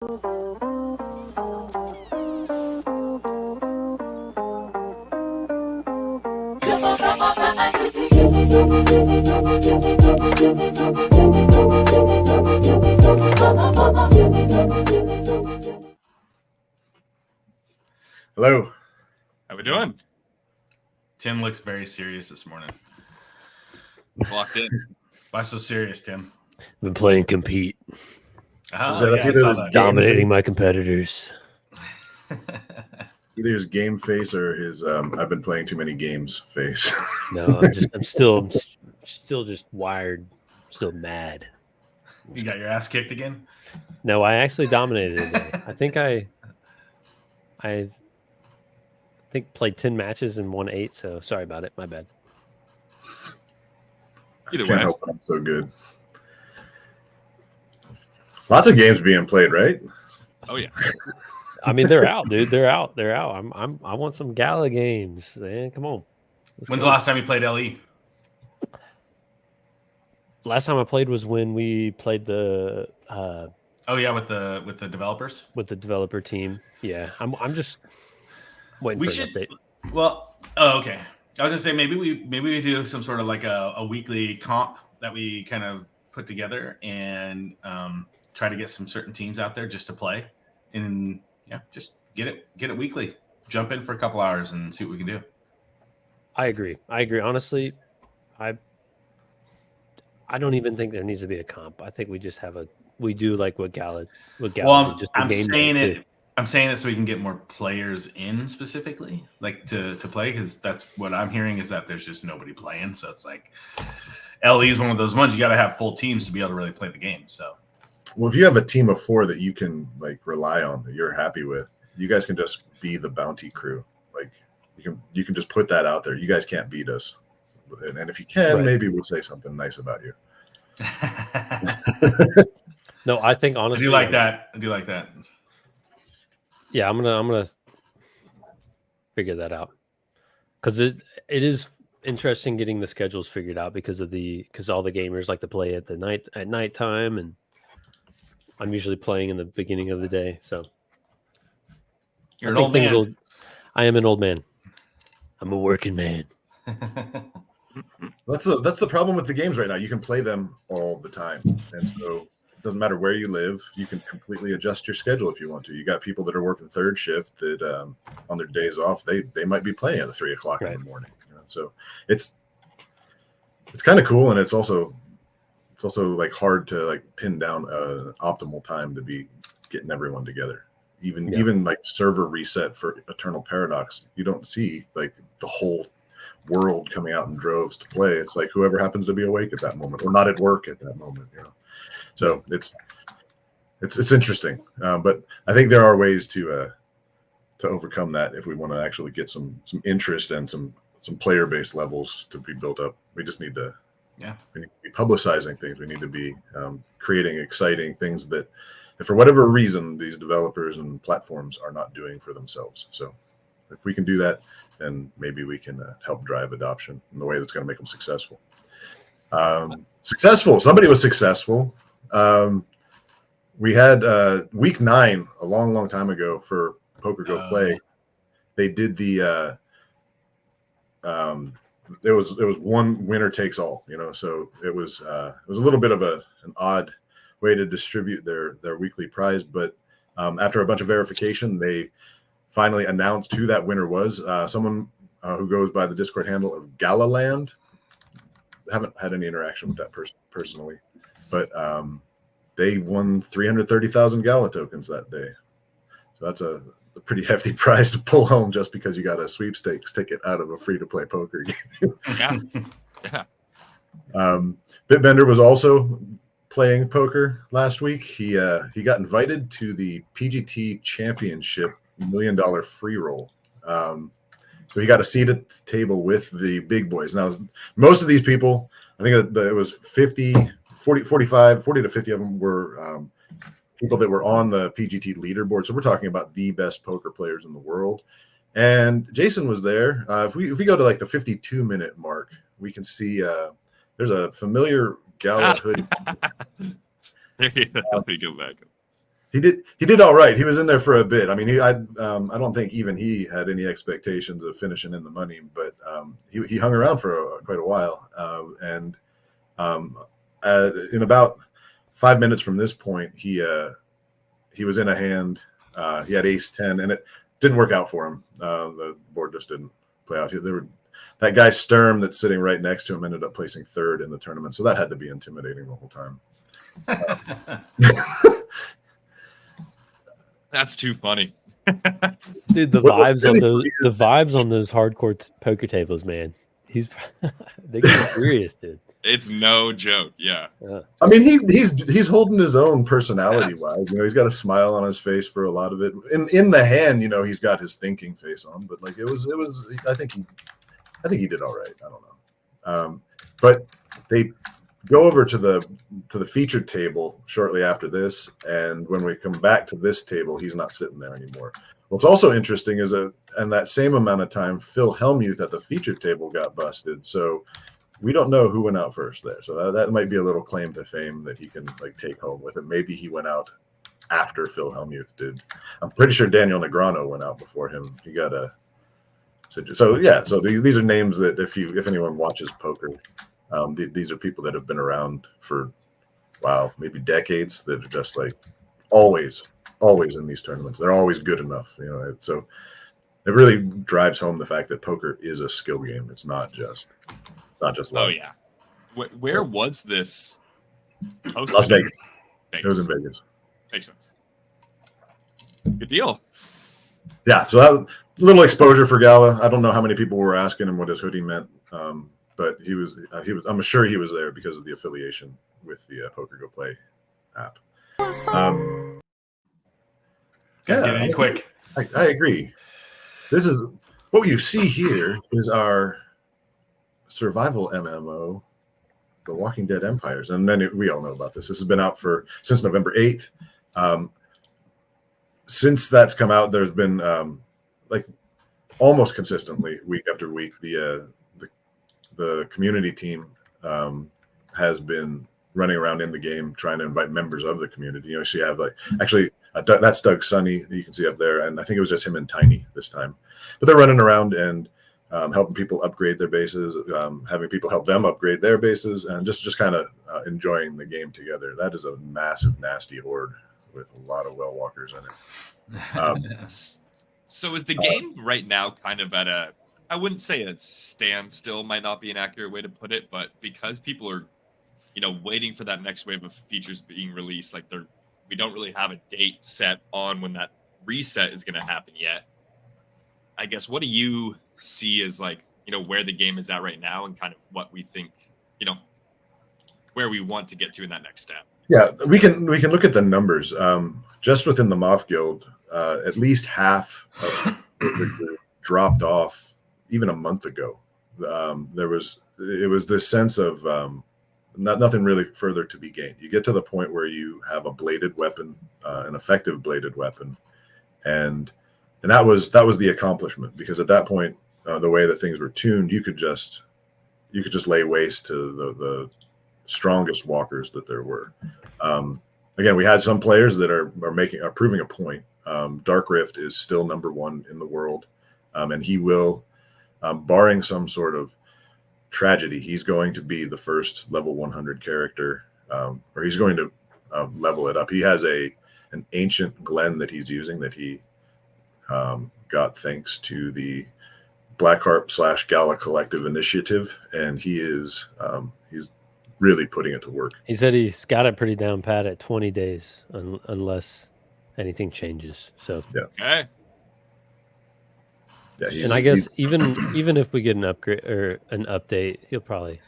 Hello. How we doing? Tim looks very serious this morning. Locked in. Why so serious, Tim? I've been playing compete. Oh, yeah, I saw that. Dominating my competitors. Either his game face or his I've been playing too many games face. No, I'm still just wired, still mad. You got your ass kicked again? No, I actually dominated today. I think played 10 matches and won 8, so sorry about it. My bad. Either Can't way. help it, I'm so good. Lots of games being played, right? Oh yeah. I mean, they're out, dude. They're out. I want some Gala Games, man. Come on. When's the last time you played LE? Last time I played was when we played the Oh yeah, with the developers. with the developer team. Yeah, I'm just waiting for an update. Well, oh okay. I was gonna say maybe we do some sort of like a weekly comp that we kind of put together and try to get some certain teams out there just to play, and yeah, just get it weekly. Jump in for a couple hours and see what we can do. I agree. Honestly, I don't even think there needs to be a comp. I think we just we do like what Gala Well, did, just I'm saying it. I'm saying it so we can get more players in specifically, like to play, because that's what I'm hearing is that there's just nobody playing. So it's like LE is one of those ones you got to have full teams to be able to really play the game. So, Well, if you have a team of 4 that you can like rely on, that you're happy with, you guys can just be the bounty crew. Like you can just put that out there. You guys can't beat us, and if you can, Right. maybe we'll say something nice about you. No, I think I honestly, do like that. I do like that. Yeah, I'm gonna figure that out because it is interesting getting the schedules figured out because all the gamers like to play at nighttime, and I'm usually playing in the beginning of the day. So You're an old man. I am an old man. I'm a working man. That's the problem with the games right now. You can play them all the time, and so it doesn't matter where you live. You can completely adjust your schedule if you want to. You got people that are working third shift that on their days off they might be playing at 3 o'clock in the morning. You know? So it's kind of cool, and it's also like hard to like pin down an optimal time to be getting everyone together. Even like server reset for Eternal Paradox, you don't see like the whole world coming out in droves to play. It's like whoever happens to be awake at that moment or not at work at that moment, you know. So it's interesting, but I think there are ways to overcome that if we want to actually get some interest and some player base levels to be built up. We just need to we need to be publicizing things. We need to be creating exciting things that for whatever reason these developers and platforms are not doing for themselves. So if we can do that, then maybe we can help drive adoption in the way that's going to make them successful. Somebody was successful. We had week 9 a long time ago for Poker Go Play. They did the it was one winner takes all, you know. So it was a little bit of an odd way to distribute their weekly prize, but after a bunch of verification, they finally announced who that winner was. Someone who goes by the Discord handle of Gala Land. I haven't had any interaction with that person personally, but they won 330,000 Gala tokens that day. So that's a pretty hefty prize to pull home just because you got a sweepstakes ticket out of a free-to-play poker game. Yeah. Bitbender was also playing poker last week. He got invited to the PGT Championship $1 million free roll. So he got a seat at the table with the big boys. Now, most of these people, I think it was 40 to 50 of them were people that were on the PGT leaderboard. So we're talking about the best poker players in the world. And Jason was there. If we go to like the 52-minute mark, we can see there's a familiar Gala hoodie. There you go. Let me go back. He did all right. He was in there for a bit. I mean, I don't think even he had any expectations of finishing in the money, but he hung around for quite a while. And in about 5 minutes from this point, he was in a hand. He had ace 10, and it didn't work out for him. The board just didn't play out. That guy Sturm that's sitting right next to him ended up placing third in the tournament, so that had to be intimidating the whole time. That's too funny. Dude, the vibes on those hardcore poker tables, man. They get serious, dude. It's no joke. Yeah. I mean, he's holding his own personality wise. He's got a smile on his face for a lot of it. In the hand, he's got his thinking face on. But like it was. I think he did all right. I don't know. But they go over to the featured table shortly after this, and when we come back to this table, he's not sitting there anymore. What's also interesting is that in that same amount of time, Phil Hellmuth at the featured table got busted. So we don't know who went out first there. So that might be a little claim to fame that he can take home with him. Maybe he went out after Phil Hellmuth did. I'm pretty sure Daniel Negreanu went out before him. He got a so yeah. So these are names that if anyone watches poker, these are people that have been around for maybe decades, that are just always in these tournaments. They're always good enough, so it really drives home the fact that poker is a skill game. It's not just luck. Oh yeah. Where was this hosted? Las Vegas. It was in Vegas. Makes sense. Good deal. Yeah, so that was a little exposure for Gala. I don't know how many people were asking him what his hoodie meant, but he was. I'm sure he was there because of the affiliation with the Poker Go Play app. Get it in quick. I agree. This is what you see here is our survival MMO, The Walking Dead Empires, and then we all know about this. This has been out since November 8th. Since that's come out, there's been almost consistently, week after week, the community team has been running around in the game trying to invite members of the community. So you have that's Doug Sunny that you can see up there, and I think it was just him and Tiny this time. But they're running around and helping people upgrade their bases, having people help them upgrade their bases, and just kind of enjoying the game together. That is a massive, nasty horde with a lot of well walkers in it. So is the game right now kind of at I wouldn't say a standstill, might not be an accurate way to put it, but because people are, waiting for that next wave of features being released, we don't really have a date set on when that reset is going to happen yet. I guess, what do you see as where the game is at right now, and kind of what we think, where we want to get to in that next step? Yeah, we can look at the numbers. Just within the Moth Guild, at least half of the group dropped off even a month ago. It was this sense of nothing really further to be gained. You get to the point where you have a bladed weapon, an effective bladed weapon, and that was the accomplishment, because at that point, the way that things were tuned, you could just lay waste to the strongest walkers that there were. Again, we had some players that are proving a point. Dark Rift is still number one in the world, and he will, barring some sort of tragedy, he's going to be the first level 100 character, or he's going to level it up. He has an ancient Glen that he's using that he got thanks to the Blackharp / Gala Collective initiative, and he's really putting it to work. He said he's got it pretty down pat at 20 days, unless anything changes. So yeah. Okay. Yeah, and I guess even if we get an upgrade or an update, he'll probably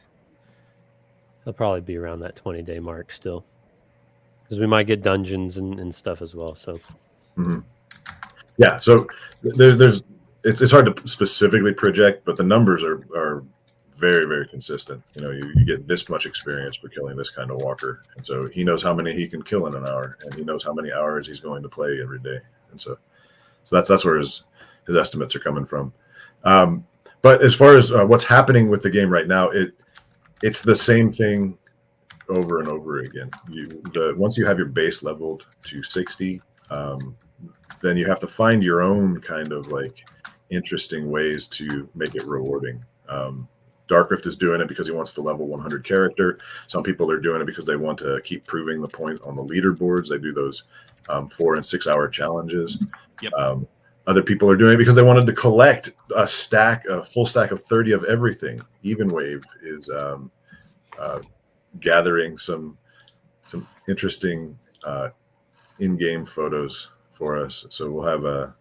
be around that 20-day mark still, because we might get dungeons and stuff as well. So yeah, so there's it's hard to specifically project, but the numbers are very, very consistent. You get this much experience for killing this kind of walker, and so he knows how many he can kill in an hour, and he knows how many hours he's going to play every day, and so that's where his estimates are coming from. But as far as what's happening with the game right now, it's the same thing over and over again. Once you have your base leveled to 60, then you have to find your own kind of like interesting ways to make it rewarding. Darkrift is doing it because he wants the level 100 character. Some people are doing it because they want to keep proving the point on the leaderboards. They do those 4 and 6 hour challenges. Yep. Other people are doing it because they wanted to collect a full stack of 30 of everything. Evenwave is gathering some interesting in-game photos for us. So we'll have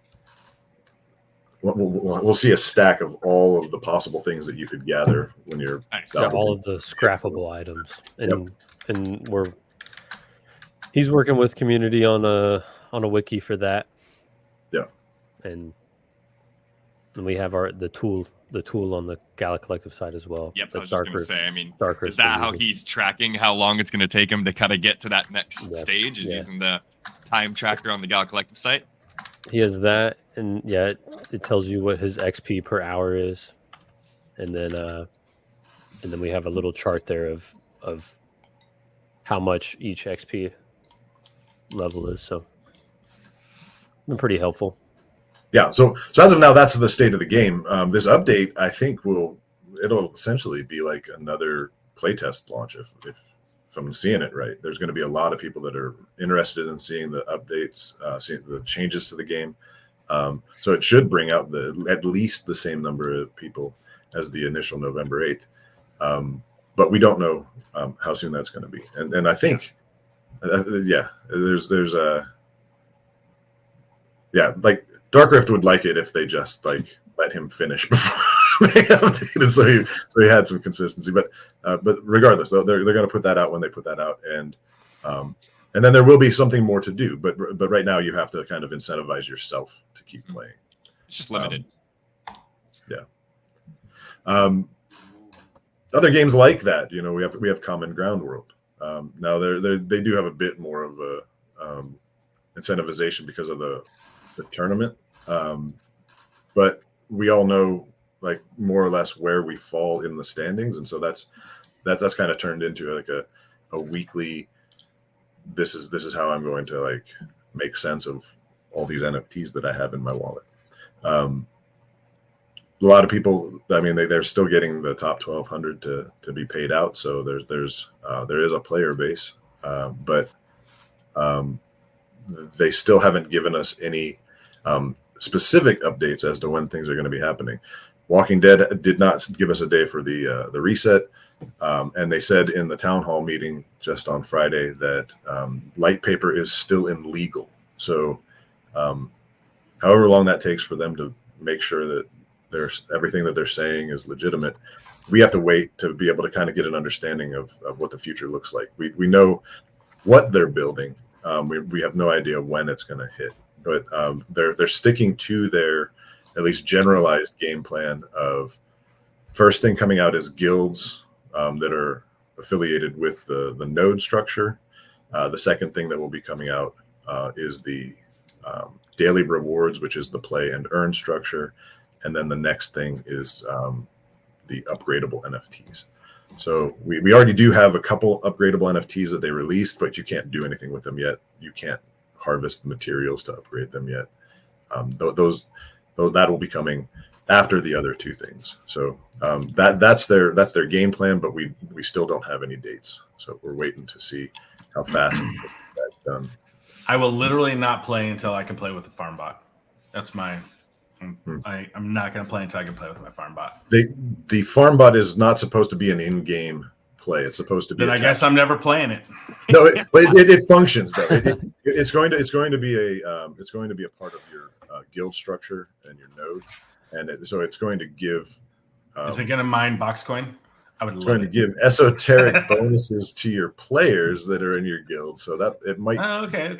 we'll see a stack of all of the possible things that you could gather when you're Nice. Yeah, all of the scrappable items, and he's working with community on a wiki for that. Yeah, and we have the tool on the Gala Collective side as well. Yep, I that was just going to say, I mean, Darkrift is that is how using. he's tracking how long it's going to take him to kind of get to that next Yeah. stage? Is Yeah. using the time tracker on the Gala Collective site? He has that, and yeah, it tells you what his XP per hour is, and then we have a little chart there of how much each XP level is. So, been pretty helpful. Yeah. So as of now, that's the state of the game. This update, I think, it'll essentially be like another playtest launch if I'm seeing it right. There's going to be a lot of people that are interested in seeing the updates, seeing the changes to the game. So it should bring out at least the same number of people as the initial November 8th. But we don't know how soon that's going to be. And I think, there's like Darkrift would like it if they just like let him finish before they updated, so he had some consistency. But regardless, though, they're going to put that out when they put that out, and then there will be something more to do. But right now, you have to kind of incentivize yourself to keep playing. It's just limited. Other games like that, we have Common Ground World. Now they do have a bit more of a incentivization because of the tournament, but we all know like more or less where we fall in the standings, and so that's kind of turned into like a weekly. This is how I'm going to like make sense of all these NFTs that I have in my wallet. A lot of people, I mean, they're still getting the top 1,200 to be paid out. So there is a player base, but they still haven't given us any specific updates as to when things are going to be happening. Walking Dead did not give us a day for the reset, and they said in the town hall meeting just on Friday that light paper is still illegal. So, however long that takes for them to make sure that everything that they're saying is legitimate, we have to wait to be able to kind of get an understanding of what the future looks like. We know what they're building. We have no idea when it's going to hit, but they're sticking to their at least generalized game plan of first thing coming out is guilds that are affiliated with the node structure. The second thing that will be coming out is the daily rewards, which is the play and earn structure. And then the next thing is the upgradable NFTs. So we already do have a couple upgradable NFTs that they released, but you can't do anything with them yet. You can't harvest the materials to upgrade them yet. That will be coming after the other two things. So that's their game plan, but we still don't have any dates. So we're waiting to see how fast that's done. I will literally not play until I can play with the farm bot. That's mine. I'm not going to play until I can play with my farm bot. The farm bot is not supposed to be an in-game play. It's supposed to be. Then I guess I'm never playing it. No, it functions though. It's going to be a part of your guild structure and your node, and so it's going to give. Is it going to mine Boxcoin? It's going to give esoteric bonuses to your players that are in your guild, so that it might. Oh, okay.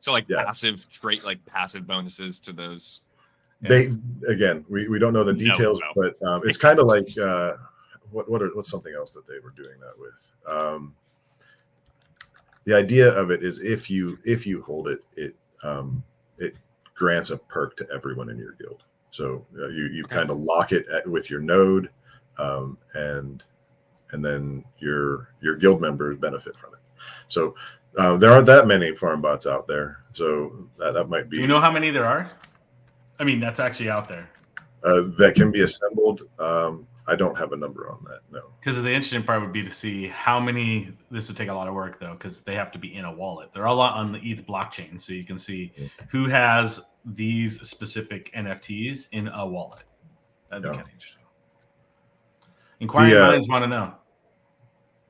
So like passive trait, like passive bonuses to those. We don't know the details, but it's kind of like what's something else that they were doing that with. The idea of it is if you hold it, it grants a perk to everyone in your guild. So you kind of lock it with your node, and and then your guild members benefit from it. So there aren't that many farm bots out there, so that might be. Do you know how many there are? I mean, that's actually out there. That can be assembled. I don't have a number on that, no. Because the interesting part would be to see how many. This would take a lot of work, though, because they have to be in a wallet. They're all on the ETH blockchain, so you can see who has these specific NFTs in a wallet. That'd be kind of interesting. Inquiring minds want to know.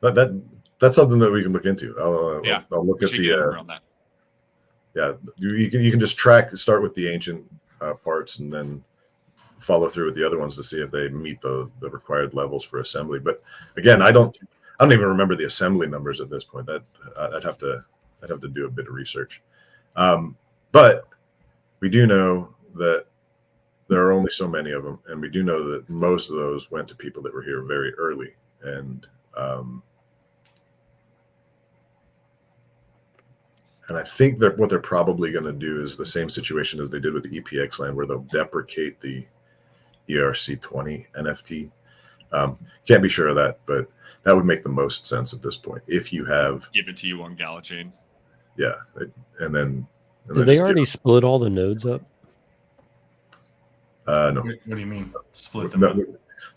But that's something that we can look into. I'll look at on that. Yeah, you can just start with the ancient parts and then follow through with the other ones to see if they meet the required levels for assembly. But again, I don't even remember the assembly numbers at this point. That I'd have to do a bit of research. But we do know that there are only so many of them, and we do know that most of those went to people that were here very early. And I think that what they're probably going to do is the same situation as they did with the EPX land, where they'll deprecate the ERC20 NFT. Can't be sure of that, but that would make the most sense at this point. If you have give it to you on Gala chain, yeah, and then did they already split all the nodes up? No. What do you mean split them up?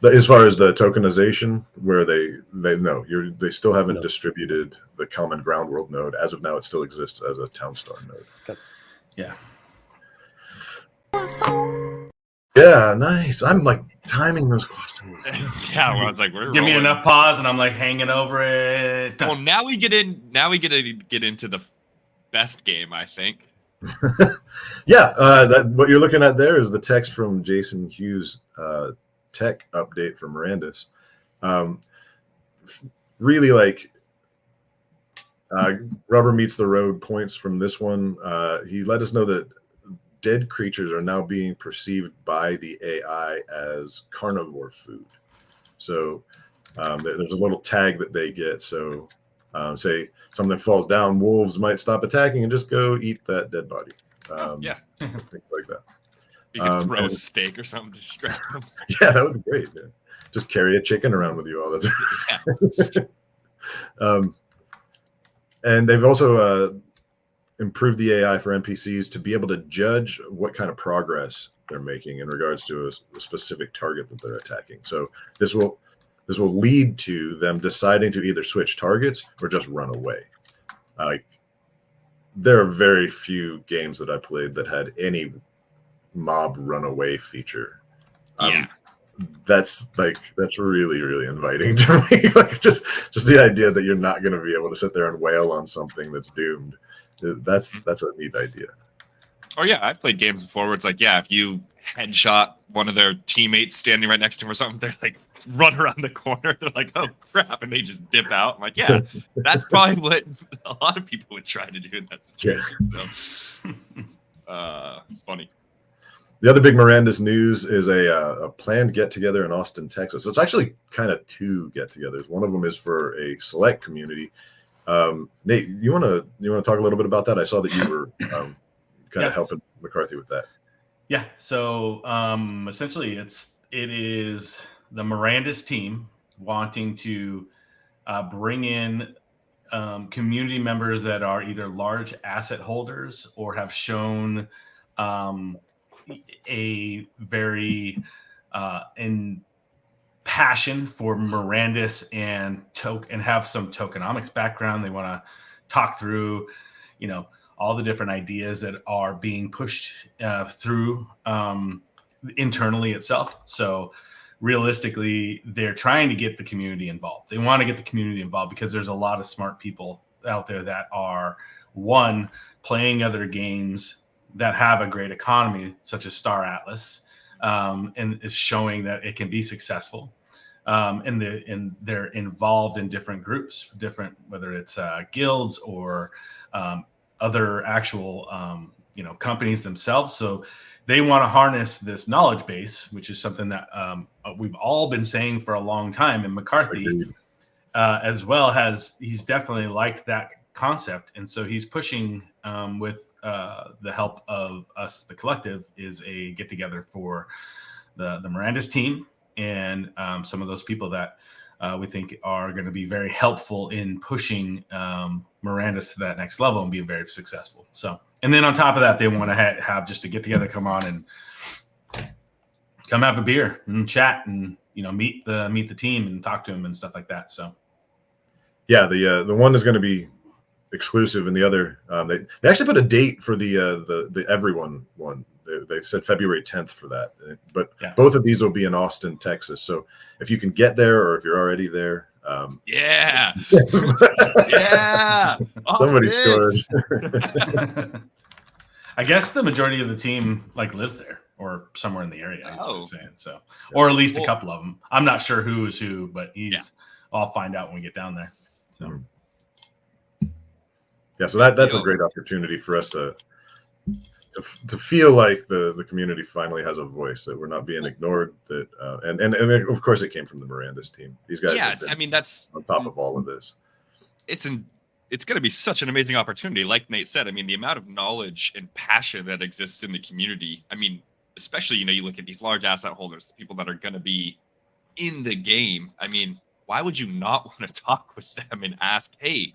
As far as the tokenization, where they still haven't distributed the common ground world node. As of now, it still exists as a Townstar node. Okay. Yeah. Yeah, nice. I'm like timing those questions. Yeah, well, I was like, give me enough pause, and I'm like hanging over it. Well, now we get into the best game, I think. Yeah, what you're looking at there is the text from Jason Hughes' tech update for Mirandus. Really, like rubber meets the road points from this one. He let us know that dead creatures are now being perceived by the AI as carnivore food. So there's a little tag that they get. So say something falls down, wolves might stop attacking and just go eat that dead body. Things like that. You could throw a steak or something to distract them. Yeah, that would be great. Man. Just carry a chicken around with you all the time. And they've also improved the AI for NPCs to be able to judge what kind of progress they're making in regards to a specific target that they're attacking. So this will lead to them deciding to either switch targets or just run away. There are very few games that I played that had any mob runaway feature. That's really, really inviting to me. Like just the idea that you're not going to be able to sit there and wail on something that's doomed. That's a neat idea. Or I've played games before where it's like, if you headshot one of their teammates standing right next to them or something, they're like run around the corner. They're like, oh crap, and they just dip out. I'm like, that's probably what a lot of people would try to do in that situation. So it's funny. The other big Mirandus news is a planned get-together in Austin, Texas. So it's actually kind of two get-togethers. One of them is for a select community. Nate, you want to talk a little bit about that? I saw that you were kind of helping McCarthy with that. Yeah. So essentially, it is the Mirandus team wanting to bring in community members that are either large asset holders or have shown a very in passion for Mirandus and have some tokenomics background. They want to talk through, all the different ideas that are being pushed through internally itself. So realistically, they're trying to get the community involved. They want to get the community involved because there's a lot of smart people out there that are playing other games that have a great economy, such as Star Atlas, and is showing that it can be successful. And they're involved in different groups, whether it's guilds or other actual companies themselves. So they want to harness this knowledge base, which is something that we've all been saying for a long time. And McCarthy as well he's definitely liked that concept. And so he's pushing with the help of us, the collective, is a get together for the Mirandus team and some of those people that we think are going to be very helpful in pushing Miranda's to that next level and being very successful. So, and then on top of that, they want to have just a get together, come on and come have a beer and chat and, you know, meet the team and talk to them and stuff like that. So, yeah, the one is going to be exclusive, and the other they actually put a date for the everyone one. They said February 10th for that, but both of these will be in Austin, Texas. So if you can get there, or if you're already there, yeah, somebody scored. I guess the majority of the team like lives there or somewhere in the area. That's what I'm saying. So, or at least a couple of them. I'm not sure who is who, but I'll find out when we get down there. So, yeah, so that's a great opportunity for us to feel like the community finally has a voice, that we're not being ignored. That and of course it came from the Miranda's team. These guys, that's on top of all of this. It's going to be such an amazing opportunity. Like Nate said, I mean, the amount of knowledge and passion that exists in the community. I mean, especially, you know, you look at these large asset holders, the people that are going to be in the game. I mean, why would you not want to talk with them and ask, hey,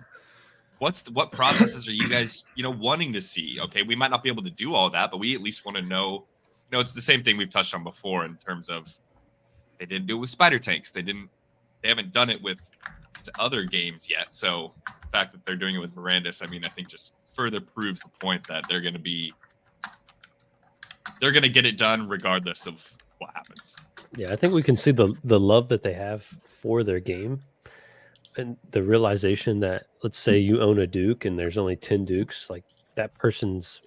what processes are you guys, you know, wanting to see? Okay, we might not be able to do all that, but we at least want to know. You know, it's the same thing we've touched on before in terms of they didn't do it with spider tanks. They haven't done it with other games yet. So the fact that they're doing it with Miranda's, I mean, I think just further proves the point that they're going to get it done regardless of what happens. Yeah, I think we can see the love that they have for their game. And the realization that, let's say you own a Duke and there's only 10 Dukes, like that person's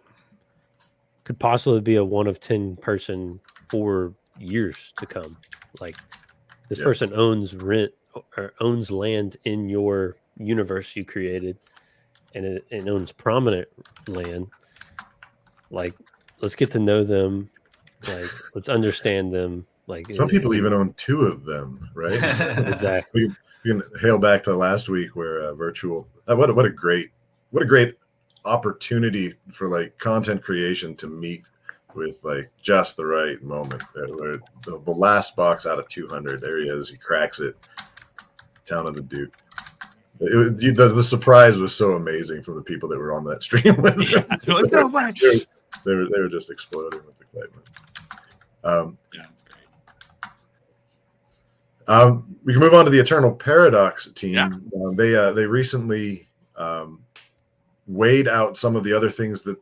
could possibly be a 1 of 10 person for years to come. Like this person owns owns land in your universe you created, and it owns prominent land. Like, let's get to know them. Like, let's understand them. Like some people even own 2 of them, right? Exactly. You can hail back to last week where virtual. What a great opportunity for like content creation to meet with like just the right moment. Where the last box out of 200, there he is. He cracks it. Town of the Duke. The surprise was so amazing from the people that were on that stream with him. They were just exploding with excitement. That's great. We can move on to the Eternal Paradox team. Yeah. They recently weighed out some of the other things that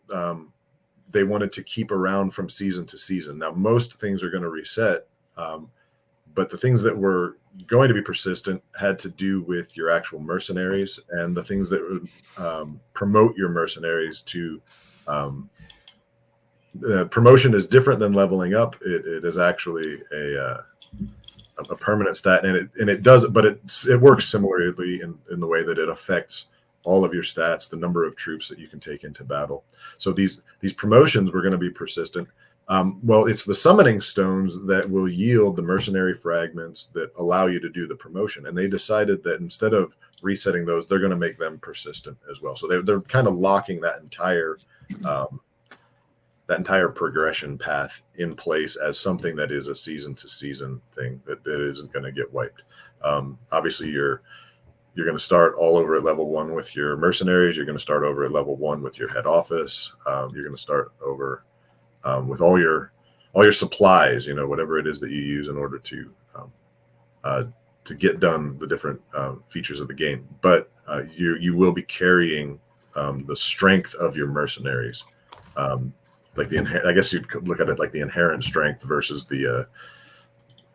they wanted to keep around from season to season. Now, most things are going to reset, but the things that were going to be persistent had to do with your actual mercenaries, and the things that would promote your mercenaries to promotion is different than leveling up. It is actually a permanent stat, and it does, but it works similarly in the way that it affects all of your stats, the number of troops that you can take into battle. So these promotions were going to be persistent. Well, it's the summoning stones that will yield the mercenary fragments that allow you to do the promotion, and they decided that instead of resetting those, they're going to make them persistent as well. So they're kind of locking that entire progression path in place as something that is a season to season thing that isn't going to get wiped. Obviously, you're going to start all over at level 1 with your mercenaries. You're going to start over at level 1 with your head office. You're going to start over with all your supplies. You know, whatever it is that you use in order to get done the different features of the game. But you will be carrying the strength of your mercenaries. Like I guess you could look at it like the inherent strength versus the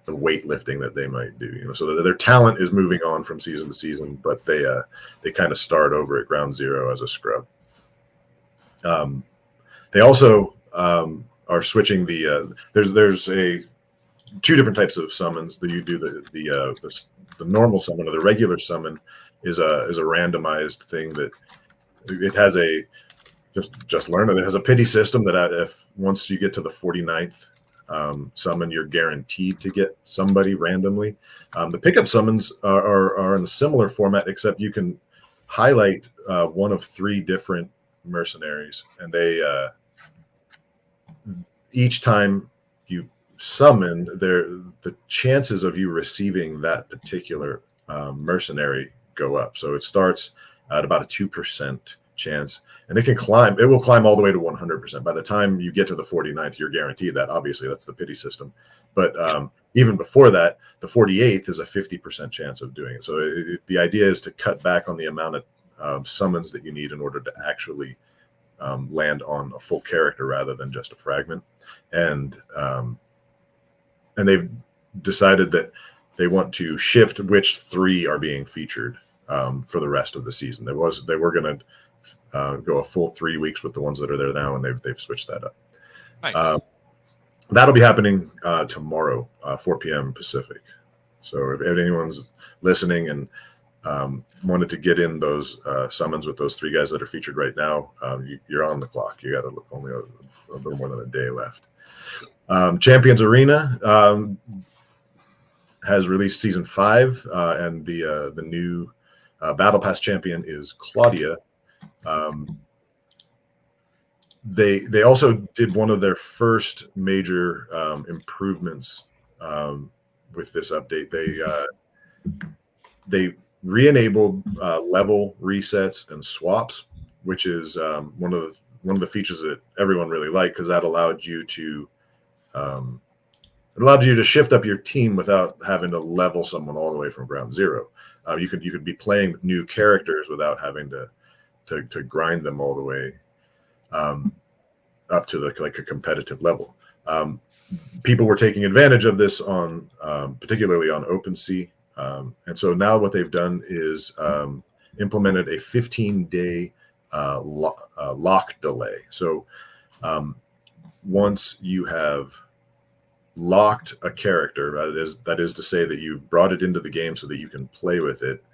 weightlifting that they might do. You know, so their talent is moving on from season to season, but they kind of start over at ground zero as a scrub. They also are switching there's 2 different types of summons. You do the normal summon, or the regular summon is a randomized thing that it has a just learn it. It has a pity system that if once you get to the 49th summon, you're guaranteed to get somebody randomly. The pickup summons are in a similar format, except you can highlight 1 of 3 different mercenaries, and they each time you summon, the chances of you receiving that particular mercenary go up. So it starts at about a 2% chance, and it will climb all the way to 100%. By the time you get to the 49th, you're guaranteed that. Obviously, that's the pity system. But even before that, the 48th is a 50% chance of doing it. So the idea is to cut back on the amount of summons that you need in order to actually land on a full character rather than just a fragment. And they've decided that they want to shift which 3 are being featured for the rest of the season. They were going to go a full 3 weeks with the ones that are there now, and they've switched that up. Nice. That'll be happening tomorrow, 4 p.m. Pacific. So if anyone's listening and wanted to get in those summons with those 3 guys that are featured right now, you're on the clock. You got only a little more than a day left. Champions Arena has released season 5, and the new Battle Pass champion is Claudia. They also did one of their first major improvements with this update. They re-enabled level resets and swaps, which is one of the features that everyone really liked, because that allowed you to shift up your team without having to level someone all the way from ground zero. You could be playing with new characters without having to grind them all the way up to a competitive level. People were taking advantage of this on particularly on OpenSea, and so now what they've done is implemented a 15-day lock delay. So once you have locked a character, that is to say that you've brought it into the game so that you can play with it,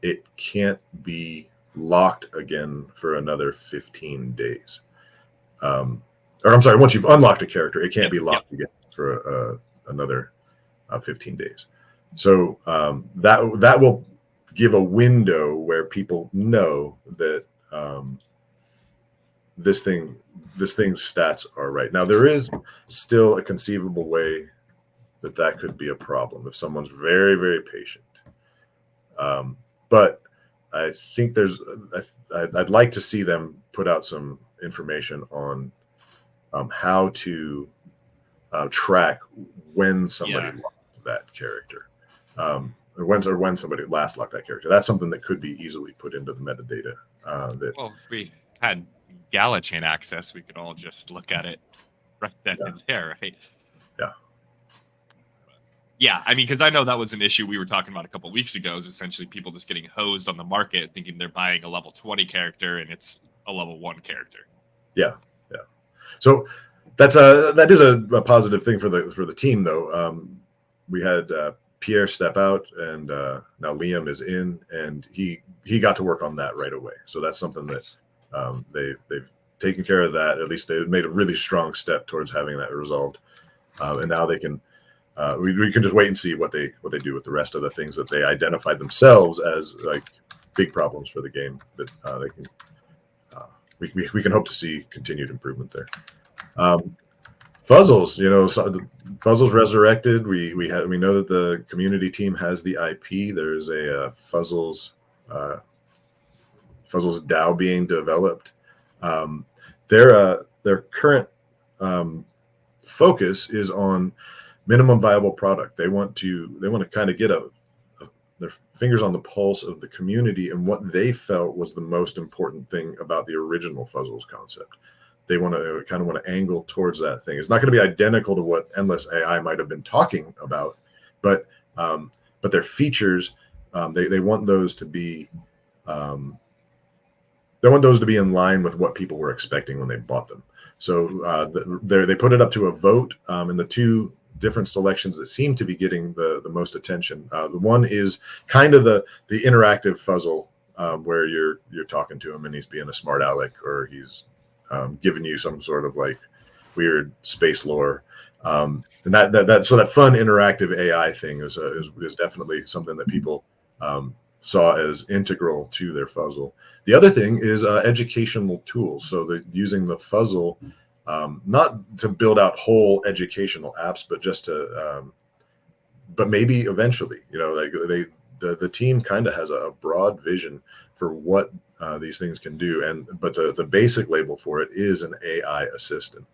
it can't be locked again for another 15 days. Or I'm sorry, once you've unlocked a character, it can't be locked again for another 15 days. So that will give a window where people know that this thing's stats are right. Now, there is still a conceivable way that could be a problem if someone's very, very patient. But I think I'd like to see them put out some information on how to track when somebody locked that character, or when somebody last locked that character. That's something that could be easily put into the metadata. Well, if we had Gala chain access, we could all just look at it right then and there, right? Yeah. Yeah, I mean, because I know that was an issue we were talking about a couple of weeks ago, is essentially people just getting hosed on the market thinking they're buying a level 20 character and it's a level 1 character. Yeah. So that is a positive thing for the team, though. We had Pierre step out, and now Liam is in, and he got to work on that right away. So that's something that they've taken care of that. At least they've made a really strong step towards having that resolved, and now they can. We can just wait and see what they do with the rest of the things that they identified themselves as like big problems for the game that they can. We can hope to see continued improvement there. Fuzzles, Fuzzles Resurrected. We know that the community team has the IP. There's a Fuzzles DAO being developed. Their current focus is on minimum viable product. They want to kind of get their fingers on the pulse of the community and what they felt was the most important thing about the original Fuzzles concept. They want to angle towards that thing. It's not going to be identical to what Endless AI might have been talking about, but their features, they want those to be in line with what people were expecting when they bought them. So they put it up to a vote, and the 2 different selections that seem to be getting the most attention. The one is kind of the interactive Fuzzle, where you're talking to him and he's being a smart aleck, or he's giving you some sort of like weird space lore, and that fun interactive AI thing is definitely something that people saw as integral to their Fuzzle. The other thing is educational tools. So that using the Fuzzle, not to build out whole educational apps, but just to, but maybe eventually, the team kind of has a broad vision for what these things can do, but the basic label for it is an AI assistant.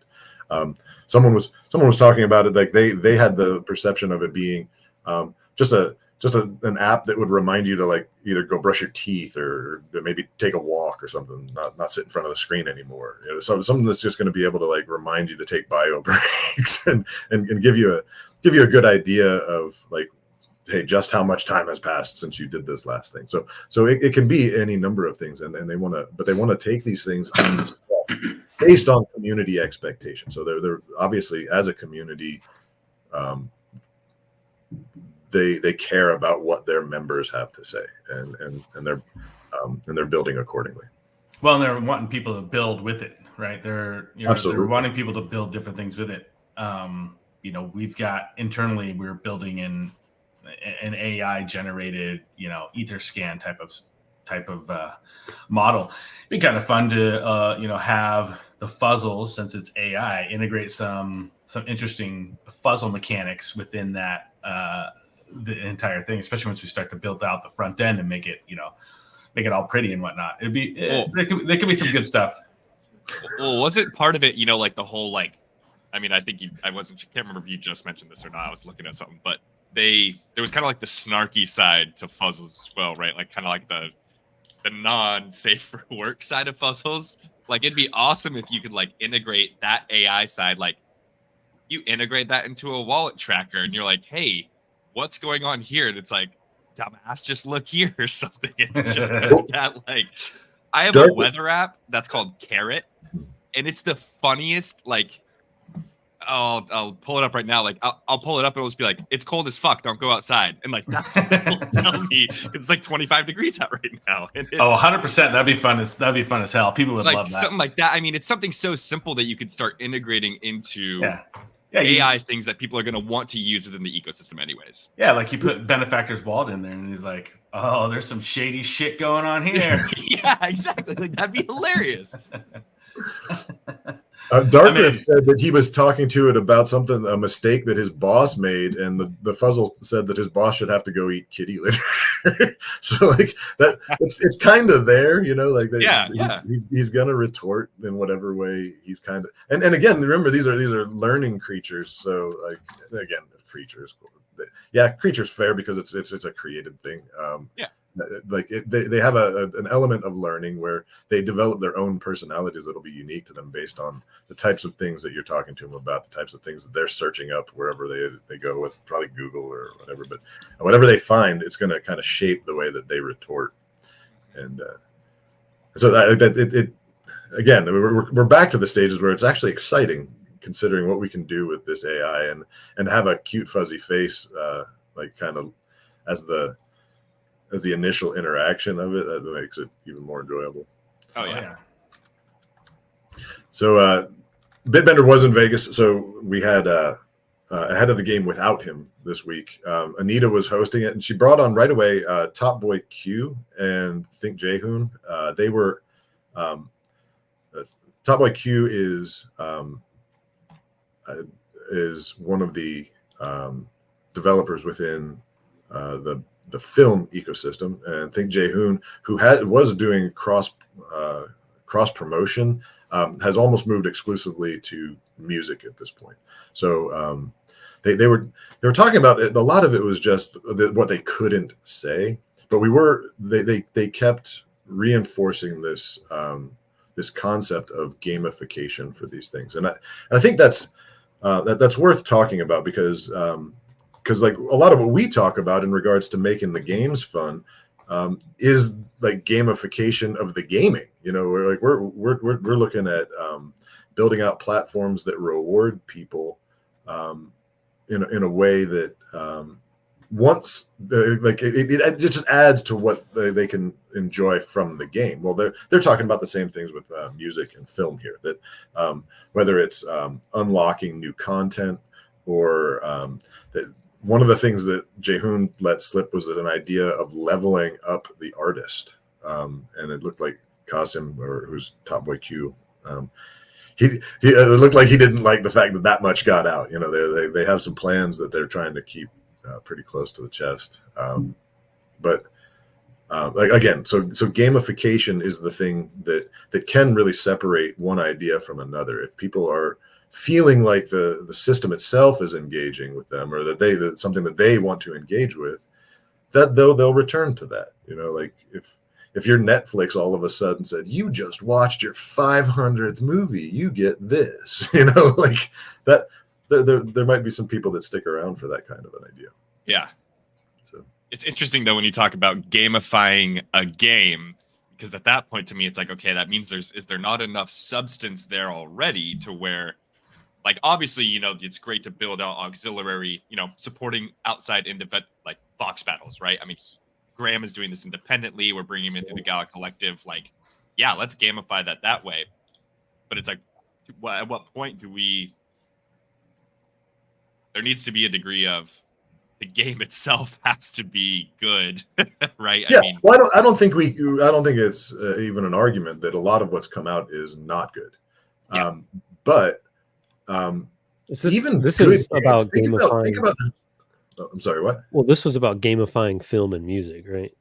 Someone was talking about it like they had the perception of it being just an app that would remind you to like either go brush your teeth or maybe take a walk or something, not sit in front of the screen anymore. So something that's just going to be able to like remind you to take bio breaks and give you a good idea of like, hey, just how much time has passed since you did this last thing. So it can be any number of things, and they want to take these things based on community expectations. So they're obviously, as a community, they care about what their members have to say, and they're building accordingly. Well, and they're wanting people to build with it, right? They're wanting people to build different things with it. We've got internally, we're building an AI generated, Etherscan type of model. It'd be kind of fun to have the fuzzles, since it's AI, integrate some interesting fuzzle mechanics within that the entire thing, especially once we start to build out the front end and make it all pretty and whatnot. There could be some good stuff. Well, was it part of it, like the whole like, I mean, I think can't remember if you just mentioned this or not. I was looking at something, but there was kind of like the snarky side to fuzzles as well, right? Like kind of like the non-safe for work side of fuzzles. Like it'd be awesome if you could like integrate that AI side, like you integrate that into a wallet tracker and you're like, hey, what's going on here? And it's like, dumbass, just look here or something. And it's just kind of that like, I have a weather app that's called Carrot, and it's the funniest, like, I'll pull it up right now. Like I'll pull it up and it'll just be like, it's cold as fuck, don't go outside. And like that's what people tell me. It's like 25 degrees out right now. And 100%. That'd be fun as hell. People would like love that. Something like that. I mean, it's something so simple that you could start integrating into Yeah, AI things that people are going to want to use within the ecosystem anyways. Yeah, like you put Benefactor's wallet in there and he's like, oh, there's some shady shit going on here. Yeah, exactly. Like that'd be hilarious. Darkrift said that he was talking to it about a mistake that his boss made, and the fuzzle said that his boss should have to go eat kitty litter. So like that, it's kind of there, like he's gonna retort in whatever way he's kind of, and again, remember these are learning creatures. So like again, creatures, creatures fair because it's a created thing. Like they have an element of learning where they develop their own personalities that'll be unique to them based on the types of things that you're talking to them about, the types of things that they're searching up wherever they go with, probably Google or whatever. But whatever they find, it's going to kind of shape the way that they retort. And so that again, we're back to the stages where it's actually exciting considering what we can do with this AI and have a cute fuzzy face, like kind of as the initial interaction of it. That makes it even more enjoyable. Oh yeah. So Bitbender was in Vegas, so we had ahead of the game without him this week. Anita was hosting it, and she brought on right away Top Boy Q and Think Jaehoon. They were Top Boy Q is one of the developers within the film ecosystem, and Think Jaehoon, who was doing cross promotion, has almost moved exclusively to music at this point. So they were talking about it. A lot of it was just what they couldn't say, but they kept reinforcing this this concept of gamification for these things, and I think that's worth talking about because like a lot of what we talk about in regards to making the games fun is like gamification of the gaming. We're looking at building out platforms that reward people in a way that it just adds to what they can enjoy from the game. Well, they're talking about the same things with music and film here, that whether it's unlocking new content or that. One of the things that Jaehoon let slip was an idea of leveling up the artist, and it looked like Qasim, or who's Top Boy Q, it looked like he didn't like the fact that much got out. They have some plans that they're trying to keep pretty close to the chest. But like again, so gamification is the thing that can really separate one idea from another. If people are feeling like the system itself is engaging with them, or that something that they want to engage with, that they'll return to that. Like if your Netflix all of a sudden said, you just watched your 500th movie, you get this, like that, there might be some people that stick around for that kind of an idea. Yeah. So it's interesting though when you talk about gamifying a game, because at that point to me it's like, okay, that means is there not enough substance there already to where, like, obviously, it's great to build out auxiliary, supporting outside like Fox battles, right? I mean, Graham is doing this independently. We're bringing him into the Gala Collective. Like, yeah, let's gamify that way. But it's like, at what point there needs to be a degree of the game itself has to be good, right? Yeah, I mean, well, I don't think it's even an argument that a lot of what's come out is not good. Yeah. But this even is good about games, gamifying. think about I'm sorry, what? Well, this was about gamifying film and music, right?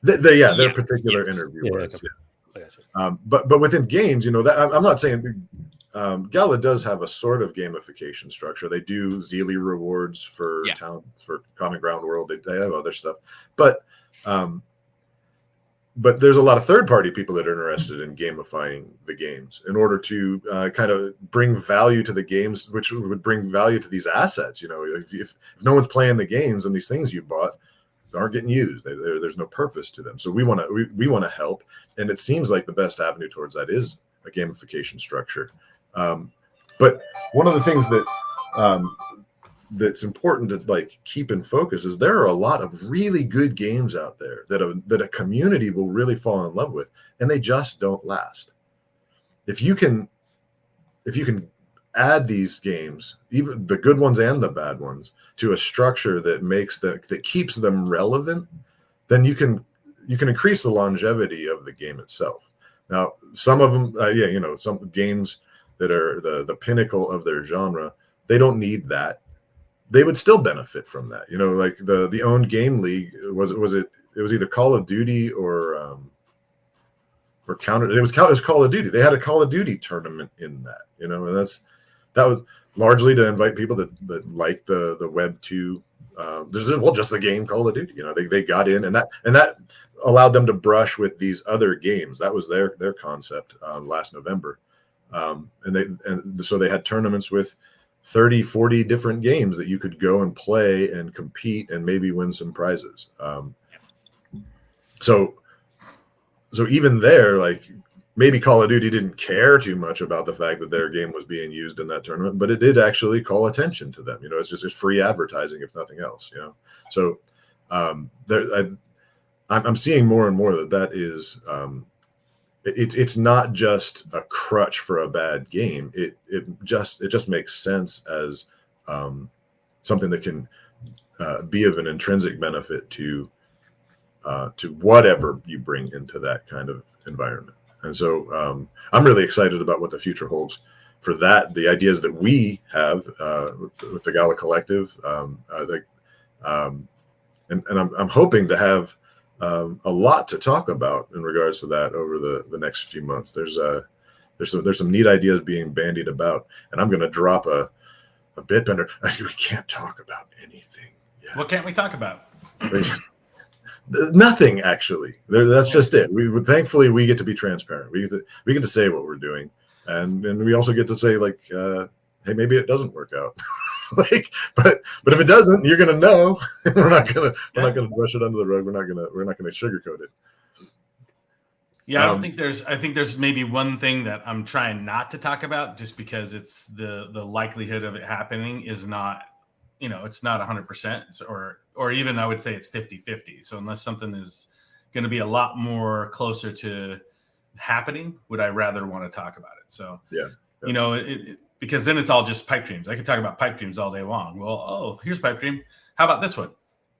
Their particular Yes. interview Yeah, was. okay. I got you. But within games, that I'm not saying Gala does have a sort of gamification structure. They do Zeely rewards for talent, for Common Ground World. They have other stuff, but there's a lot of third-party people that are interested in gamifying the games in order to kind of bring value to the games, which would bring value to these assets. If no one's playing the games and these things you bought aren't getting used, there's no purpose to them. So we want to help, and it seems like the best avenue towards that is a gamification structure. But one of the things that that's important to keep in focus is there are a lot of really good games out there that a community will really fall in love with, and they just don't last. If you can add these games, even the good ones and the bad ones, to a structure that keeps them relevant, then you can increase the longevity of the game itself. Now, some of them, some games that are the pinnacle of their genre, they don't need that. They would still benefit from that. Like the owned game league was either Call of Duty or Counter. It was Call of Duty. They had a Call of Duty tournament in that. And that was largely to invite people that like the Web 2. Just the game Call of Duty. They got in, and that allowed them to brush with these other games. That was their concept last November, so they had tournaments with 30, 40 different games that you could go and play and compete and maybe win some prizes. So even there, maybe Call of Duty didn't care too much about the fact that their game was being used in that tournament, but it did actually call attention to them. It's free advertising, if nothing else. So I'm seeing more and more that is it's not just a crutch for a bad game. It just makes sense as something that can be of an intrinsic benefit to whatever you bring into that kind of environment. And so I'm really excited about what the future holds for that. The ideas that we have with the Gala Collective, and I'm hoping to have a lot to talk about in regards to that over the next few months. There's some neat ideas being bandied about, and I'm going to drop a bit bender. We can't talk about anything yet. What can't we talk about? Nothing, actually. That's just it. Thankfully we get to be transparent. We get to say what we're doing, and we also get to say hey, maybe it doesn't work out. But if it doesn't, you're gonna know. We're not gonna brush it under the rug. We're not gonna sugarcoat it. Yeah, I think there's maybe one thing that I'm trying not to talk about, just because it's the likelihood of it happening is not, it's not 100%, or even I would say it's 50-50. So unless something is going to be a lot more closer to happening, would I rather want to talk about it? So yeah. Because then it's all just pipe dreams. I could talk about pipe dreams all day long. Well, here's pipe dream. How about this one?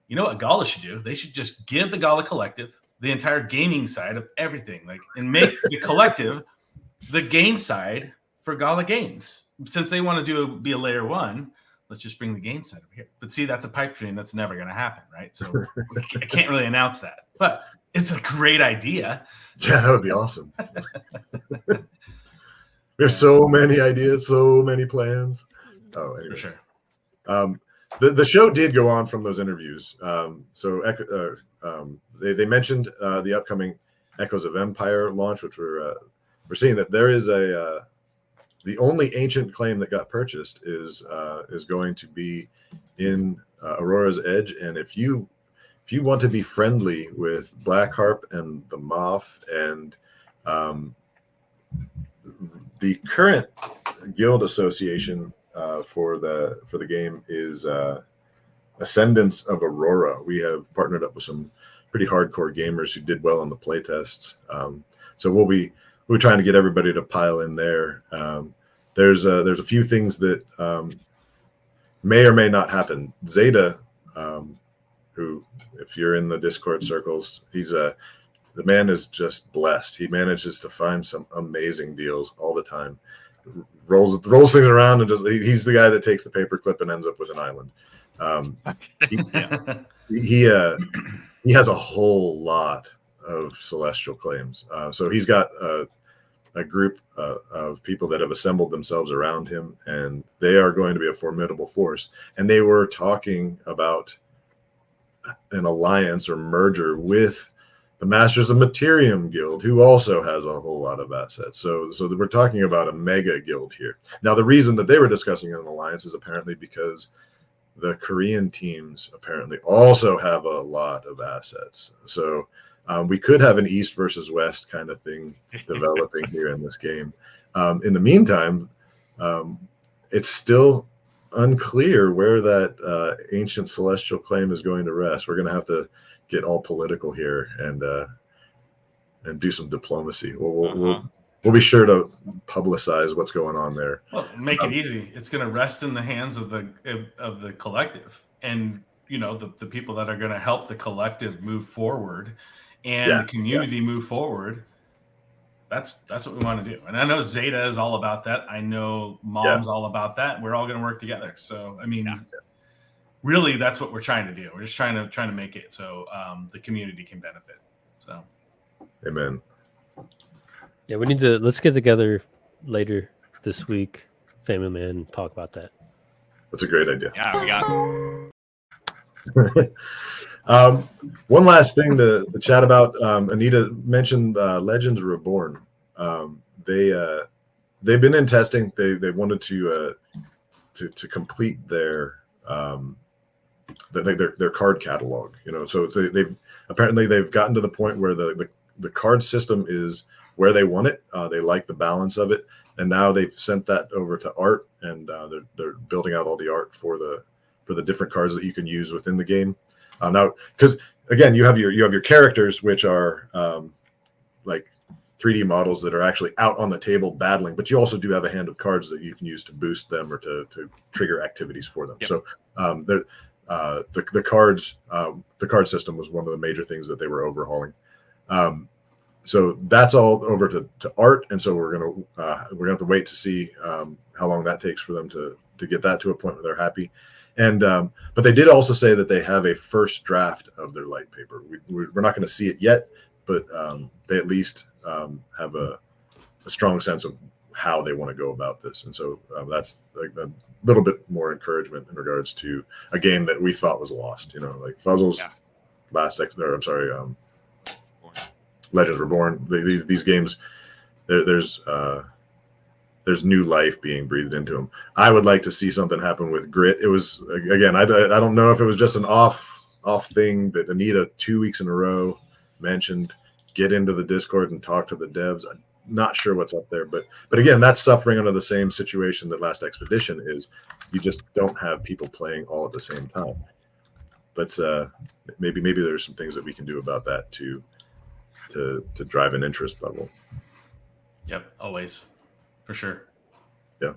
You know what Gala should do? They should just give the Gala Collective the entire gaming side of everything, and make the collective the game side for Gala Games. Since they want to be a layer one, let's just bring the game set over here. But see, that's a pipe dream that's never going to happen, right? So I can't really announce that, but it's a great idea. Yeah, that would be awesome. We have so many ideas, so many plans. Oh, anyway. For sure. The show did go on from those interviews. They mentioned the upcoming Echoes of Empire launch, which we're seeing that there is the only ancient claim that got purchased is going to be in Aurora's Edge, and if you want to be friendly with Blackharp and the Moth and the current guild association for the game is Ascendants of Aurora. We have partnered up with some pretty hardcore gamers who did well on the play tests. So we're trying to get everybody to pile in there. There's a few things that may or may not happen. Zeta, who, if you're in the Discord circles, the man is just blessed. He manages to find some amazing deals all the time. Rolls things around and he's the guy that takes the paperclip and ends up with an island. He has a whole lot of celestial claims. So he's got a group of people that have assembled themselves around him, and they are going to be a formidable force. And they were talking about an alliance or merger with the Masters of Materium Guild, who also has a whole lot of assets. So we're talking about a mega guild here. Now, the reason that they were discussing an alliance is apparently because the Korean teams apparently also have a lot of assets. So we could have an East versus West kind of thing developing here in this game. In the meantime, it's still unclear where that ancient celestial claim is going to rest. We're going to have to get all political here and do some diplomacy. We'll be sure to publicize what's going on there. Well, make it easy. It's going to rest in the hands of the collective, and the people that are going to help the collective move forward and the community move forward. That's what we want to do. And I know Zeta is all about that. I know Mom's all about that. We're all going to work together. So I mean, really, that's what we're trying to do. We're just trying to make it so the community can benefit. So, amen. Yeah, let's get together later this week, FamilyMan, and talk about that. That's a great idea. Yeah, we got. One last thing to chat about. Anita mentioned Legends Reborn. They've been in testing. They wanted to complete their card catalog. So they've gotten to the point where the card system is where they want it. They like the balance of it, and now they've sent that over to art, and they're building out all the art for the different cards that you can use within the game. Now, because again, you have your characters, which are like 3D models that are actually out on the table battling, but you also do have a hand of cards that you can use to boost them or to trigger activities for them. Yep. So the card system was one of the major things that they were overhauling. So that's all over to art, and so we're gonna have to wait to see how long that takes for them to get that to a point where they're happy. And but they did also say that they have a first draft of their light paper. We're not going to see it yet, but they at least have a strong sense of how they want to go about this. And so that's like a little bit more encouragement in regards to a game that we thought was lost. Like Fuzzle's Legends Reborn. These games, there's new life being breathed into them. I would like to see something happen with Grit. It was, again, I don't know if it was just an off thing that Anita 2 weeks in a row mentioned, get into the Discord and talk to the devs. I'm not sure what's up there, but again, that's suffering under the same situation that Last Expedition is. You just don't have people playing all at the same time. Let's maybe there's some things that we can do about that to drive an interest level. Yep, always. For sure. Yeah.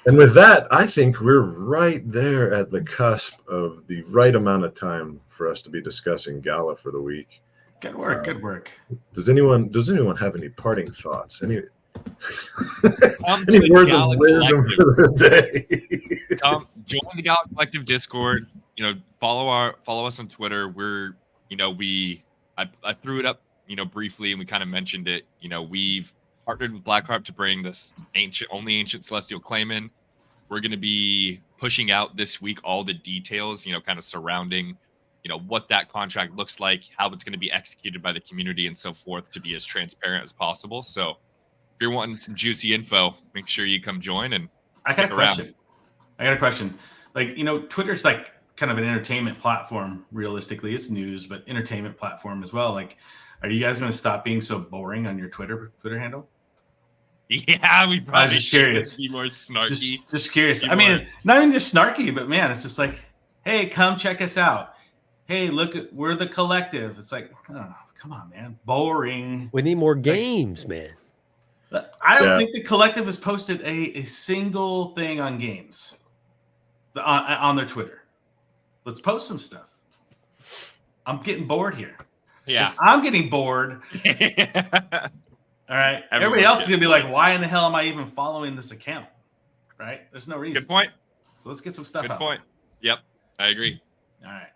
And with that, I think we're right there at the cusp of the right amount of time for us to be discussing Gala for the week. Good work. Good work. Does anyone have any parting thoughts? Come to Any the words Gala of wisdom Collective. for the day? Join the Gala Collective Discord. Follow us on Twitter. I threw it up, briefly, and we kind of mentioned it. We've partnered with Blackheart to bring this ancient celestial claim in. We're going to be pushing out this week all the details, kind of surrounding, what that contract looks like, how it's going to be executed by the community, and so forth, to be as transparent as possible. So, if you're wanting some juicy info, make sure you come join and stick around. I got a question. Like, Twitter's like kind of an entertainment platform. Realistically, it's news, but entertainment platform as well. Like, are you guys going to stop being so boring on your Twitter handle? Yeah, we probably I was just curious. Be more snarky. Just curious. I mean, not even just snarky, but man, it's just like, hey, come check us out. Hey, look, we're the collective. It's like, oh, come on, man, boring. We need more games, man. I don't think the collective has posted a single thing on games on their Twitter. Let's post some stuff. I'm getting bored here. Yeah, if I'm getting bored. All right. Everybody else is going to be like, why in the hell am I even following this account? Right? There's no reason. Good point. So let's get some stuff out. Good point. Yep. I agree. All right.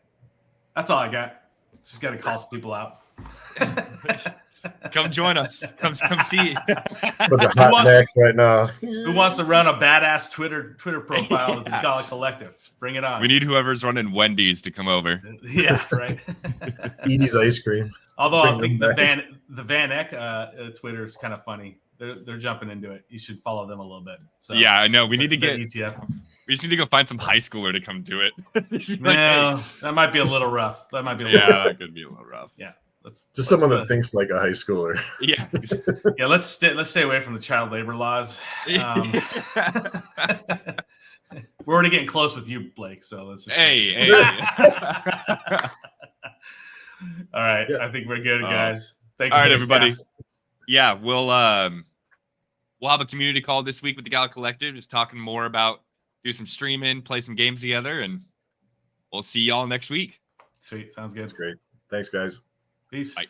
That's all I got. Just got to call some people out. Come join us. Come see. But the hot necks right now. Who wants to run a badass Twitter profile with the Gala Collective? Bring it on. We need whoever's running Wendy's to come over. Yeah, right. Edie's ice cream. Although I think the Van Eck Twitter is kind of funny. They're jumping into it. You should follow them a little bit. So yeah, I know. We need to get ETF. We just need to go find some high schooler to come do it. No, that might be a little rough. That could be a little rough. Yeah. Someone that thinks like a high schooler. Yeah. Yeah. Let's stay away from the child labor laws. We're already getting close with you, Blake. So let's just hey. All right. Yeah. I think we're good, guys. Thanks. All right, everybody. Yeah, we'll have a community call this week with the Gala Collective, just talking more about do some streaming, play some games together, and we'll see y'all next week. Sweet. Sounds good. That's great. Thanks, guys. Peace. Bye.